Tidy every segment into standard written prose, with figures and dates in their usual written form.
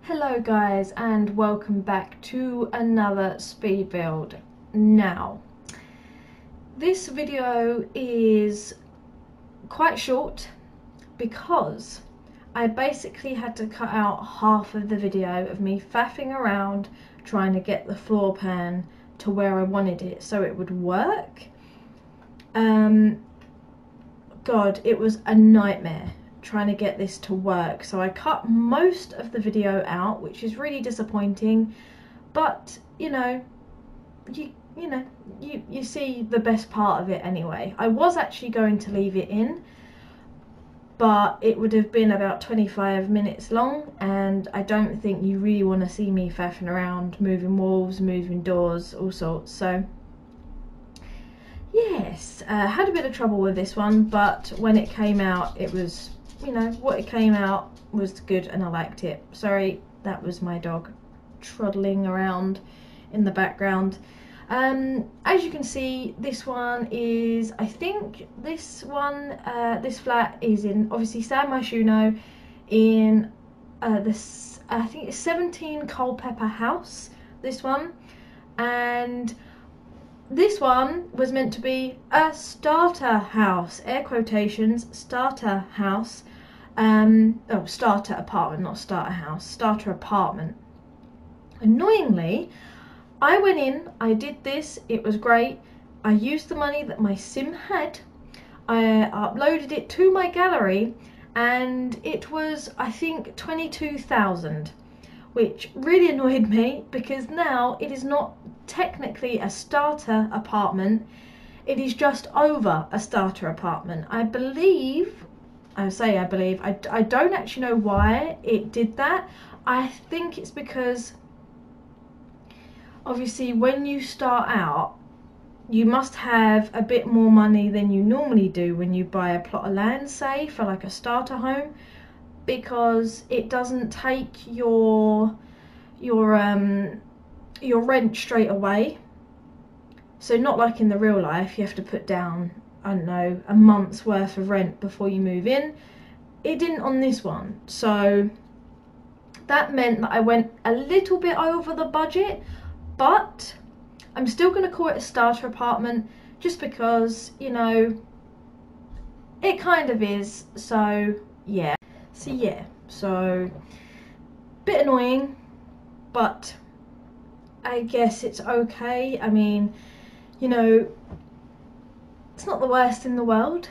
Hello guys, and welcome back to another speed build. Now, this video is quite short because I basically had to cut out half of the video of me faffing around trying to get the floor pan to where I wanted it so it would work. God, it was a nightmare trying to get this to work, so I cut most of the video out, which is really disappointing, but you see the best part of it anyway. I was actually going to leave it in, but it would have been about 25 minutes long, and I don't think you really want to see me faffing around moving walls, moving doors, all sorts. So yes, had a bit of trouble with this one, but when it came out, it was, what it came out was good and I liked it. Sorry, that was my dog trundling around in the background. As you can see, this one is, I think this one, this flat is in, obviously, San Myshuno in this, I think it's 17 Culpeper House, this one. And this one was meant to be a starter house, air quotations, starter house. Oh, starter apartment, not starter house, starter apartment. Annoyingly, I went in, I did this, it was great. I used the money that my sim had, I uploaded it to my gallery, and it was, I think, 22,000, which really annoyed me because now it is not technically a starter apartment, it is just over a starter apartment. I don't actually know why it did that. I think it's because obviously when you start out you must have a bit more money than you normally do when you buy a plot of land, say for like a starter home, because it doesn't take your rent straight away. So not like in the real life, you have to put down, I don't know, a month's worth of rent before you move in. It didn't on this one, so that meant that I went a little bit over the budget, but I'm still going to call it a starter apartment just because, it kind of is. So yeah, so bit annoying, but I guess it's okay. I mean, it's not the worst in the world.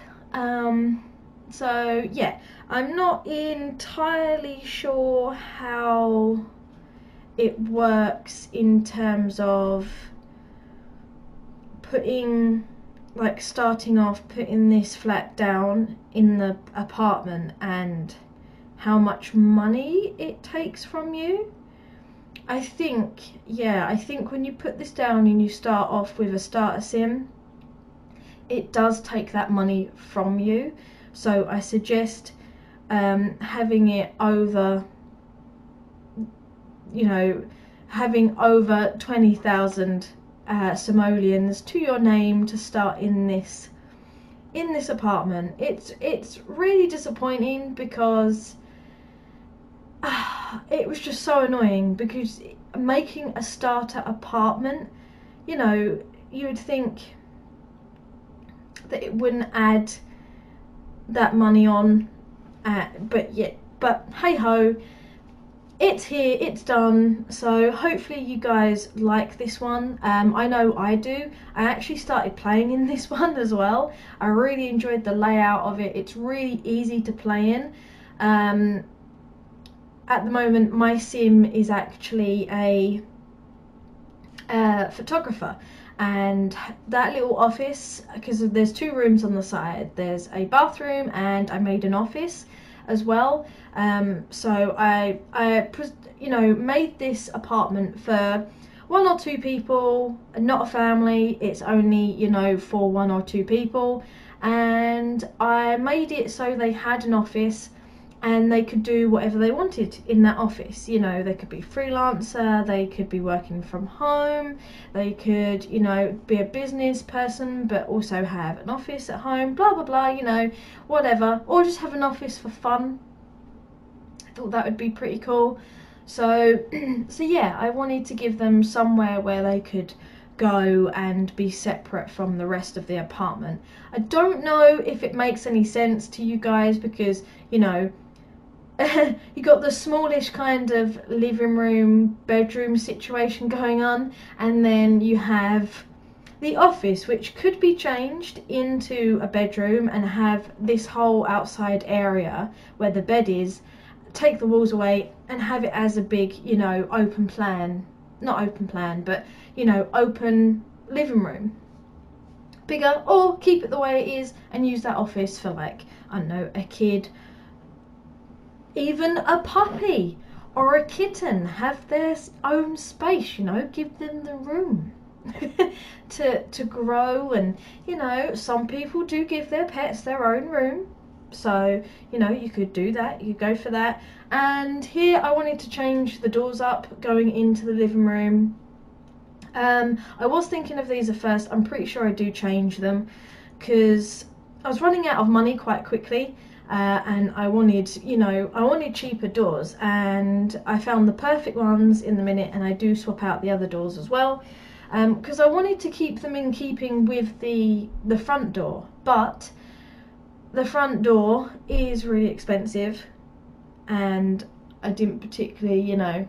So yeah, I'm not entirely sure how it works in terms of starting off putting this flat down in the apartment and how much money it takes from you. I think when you put this down and you start off with a starter sim, it does take that money from you. So I suggest having it over, having over 20,000 simoleons to your name to start in this apartment. It's really disappointing because it was just so annoying, because making a starter apartment, you would think that it wouldn't add that money on, but hey ho, it's here, it's done. So hopefully you guys like this one. I know I do. I actually started playing in this one as well. I really enjoyed the layout of it. It's really easy to play in. At the moment my sim is actually a photographer, and that little office, because there's 2 rooms on the side, there's a bathroom and I made an office as well. So I made this apartment for 1 or 2 people, not a family. It's only, for 1 or 2 people, and I made it so they had an office and they could do whatever they wanted in that office. They could be freelancer, they could be working from home, they could, be a business person but also have an office at home, blah blah blah, whatever, or just have an office for fun. I thought that would be pretty cool. So so yeah, I wanted to give them somewhere where they could go and be separate from the rest of the apartment. I don't know if it makes any sense to you guys, because you know, you got the smallish kind of living room bedroom situation going on, and then you have the office, which could be changed into a bedroom and have this whole outside area where the bed is, take the walls away and have it as a big, you know, open plan, not open plan, but you know, open living room, bigger, or keep it the way it is and use that office for, like, I don't know, a kid, even a puppy or a kitten, have their own space, you know, give them the room to grow. And you know, some people do give their pets their own room, so you know, you could do that, you could go for that. And here I wanted to change the doors up going into the living room. I was thinking of these at first. I'm pretty sure I do change them because I was running out of money quite quickly, and I wanted, you know, I wanted cheaper doors, and I found the perfect ones in the minute, and I do swap out the other doors as well, because I wanted to keep them in keeping with the front door. But the front door is really expensive, and I didn't particularly, you know,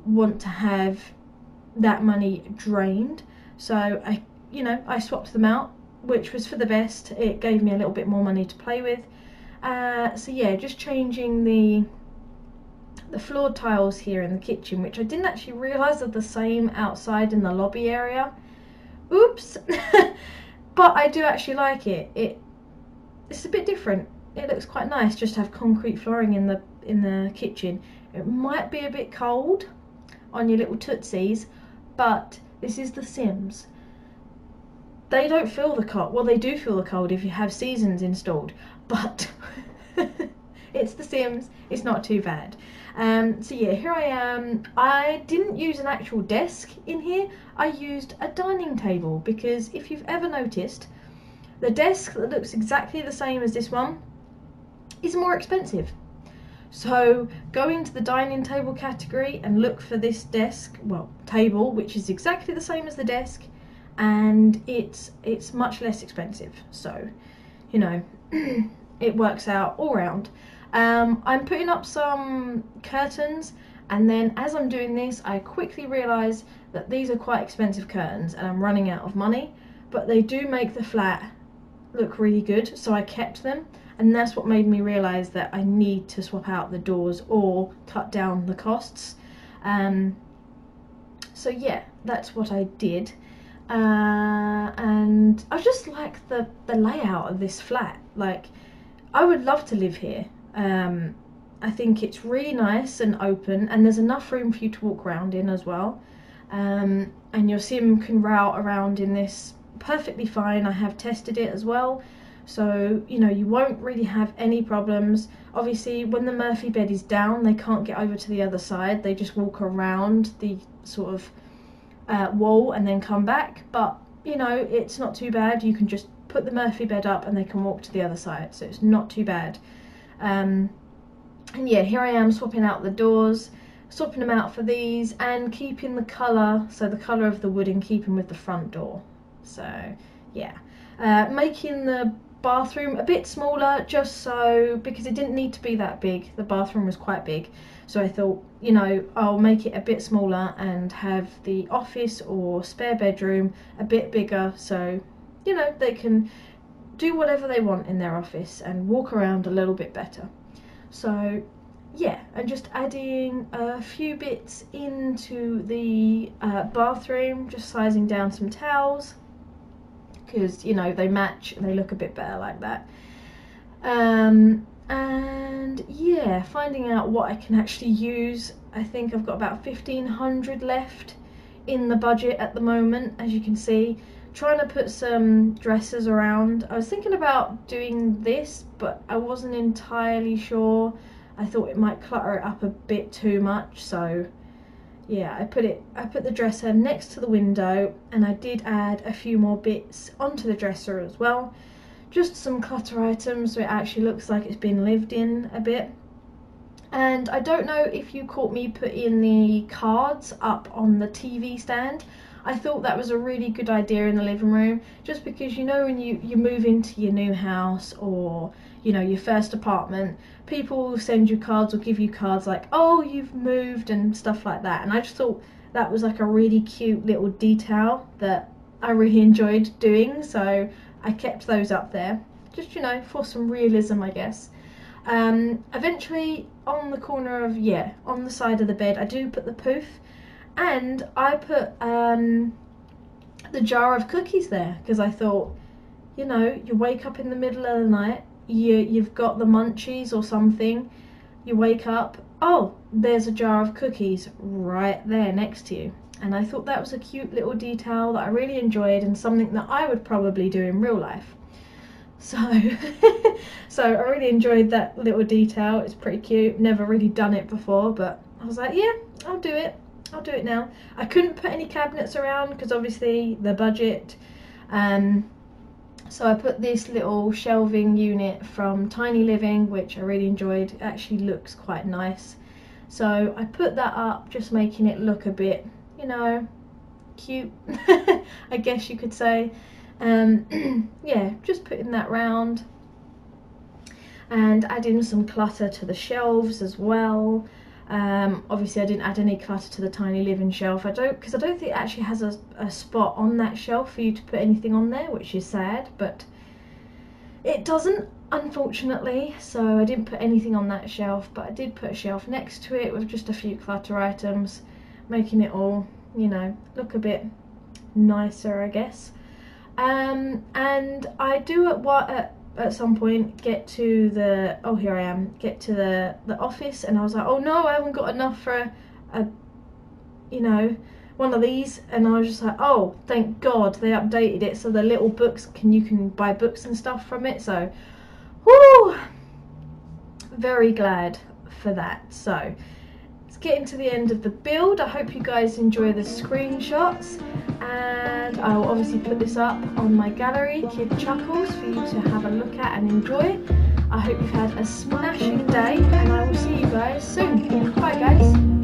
want to have that money drained, so I swapped them out, which was for the best. It gave me a little bit more money to play with. So yeah, just changing the floor tiles here in the kitchen, which I didn't actually realise are the same outside in the lobby area. Oops. But I do actually like it. It's a bit different. It looks quite nice just to have concrete flooring in the kitchen. It might be a bit cold on your little tootsies, but this is The Sims. They don't feel the cold. Well, they do feel the cold if you have seasons installed, but it's The Sims. It's not too bad. So yeah, here I am. I didn't use an actual desk in here. I used a dining table, because if you've ever noticed, the desk that looks exactly the same as this one is more expensive. So go into the dining table category and look for this desk, well, table, which is exactly the same as the desk, and it's much less expensive. So, you know, it works out all round. I'm putting up some curtains, and then as I'm doing this, I quickly realise that these are quite expensive curtains and I'm running out of money, but they do make the flat look really good, so I kept them. And that's what made me realise that I need to swap out the doors or cut down the costs. So yeah, that's what I did. And I just like the layout of this flat. Like, I would love to live here. I think it's really nice and open, and there's enough room for you to walk around in as well. And your sim can route around in this perfectly fine. I have tested it as well. So, you know, you won't really have any problems. Obviously, when the Murphy bed is down, they can't get over to the other side. They just walk around the sort of wall and then come back. But, you know, it's not too bad. You can just put the Murphy bed up and they can walk to the other side. So it's not too bad. And yeah, here I am swapping out the doors, swapping them out for these, and keeping the colour, so the colour of the wood in keeping with the front door. So, yeah. Making the bathroom a bit smaller, just so, because it didn't need to be that big. The bathroom was quite big, so I thought, you know, I'll make it a bit smaller and have the office or spare bedroom a bit bigger, so, you know, they can do whatever they want in their office and walk around a little bit better. So yeah, and just adding a few bits into the bathroom, just sizing down some towels, because, you know, they match and they look a bit better like that. And yeah, finding out what I can actually use. I think I've got about 1,500 left in the budget at the moment, as you can see. Trying to put some dressers around. I was thinking about doing this, but I wasn't entirely sure. I thought it might clutter it up a bit too much, so yeah, I put the dresser next to the window, and I did add a few more bits onto the dresser as well. Just some clutter items, so it actually looks like it's been lived in a bit. And I don't know if you caught me putting the cards up on the TV stand. I thought that was a really good idea in the living room, just because, you know, when you move into your new house, or, you know, your first apartment, people will send you cards or give you cards like, oh, you've moved and stuff like that. And I just thought that was like a really cute little detail that I really enjoyed doing, so I kept those up there, just, you know, for some realism, I guess. Eventually on the corner of, on the side of the bed, I do put the poof, and I put the jar of cookies there, because I thought, you know, you wake up in the middle of the night, you've got the munchies or something, you wake up, oh, there's a jar of cookies right there next to you. And I thought that was a cute little detail that I really enjoyed, and something that I would probably do in real life. So, so I really enjoyed that little detail. It's pretty cute. Never really done it before, but I was like, yeah, I'll do it. I'll do it now. I couldn't put any cabinets around because obviously the budget. So I put this little shelving unit from Tiny Living, which I really enjoyed. It actually looks quite nice. So I put that up, just making it look a bit, you know, cute, I guess you could say. Yeah, just putting that round and adding some clutter to the shelves as well. Obviously I didn't add any clutter to the Tiny Living shelf, because I don't think it actually has a spot on that shelf for you to put anything on there, which is sad, but it doesn't, unfortunately. So I didn't put anything on that shelf, but I did put a shelf next to it with just a few clutter items, making it all, you know, look a bit nicer, I guess. And I do at some point get to the, oh, here I am, get to the office, and I was like, oh no, I haven't got enough for a you know, one of these. And I was just like, oh, thank God they updated it so the little books you can buy books and stuff from it. So whoo, very glad for that. So it's getting to the end of the build. I hope you guys enjoy the screenshots, and I will obviously put this up on my gallery, KiddChuckles, for you to have a look at and enjoy. I hope you've had a smashing day, and I will see you guys soon. Bye guys.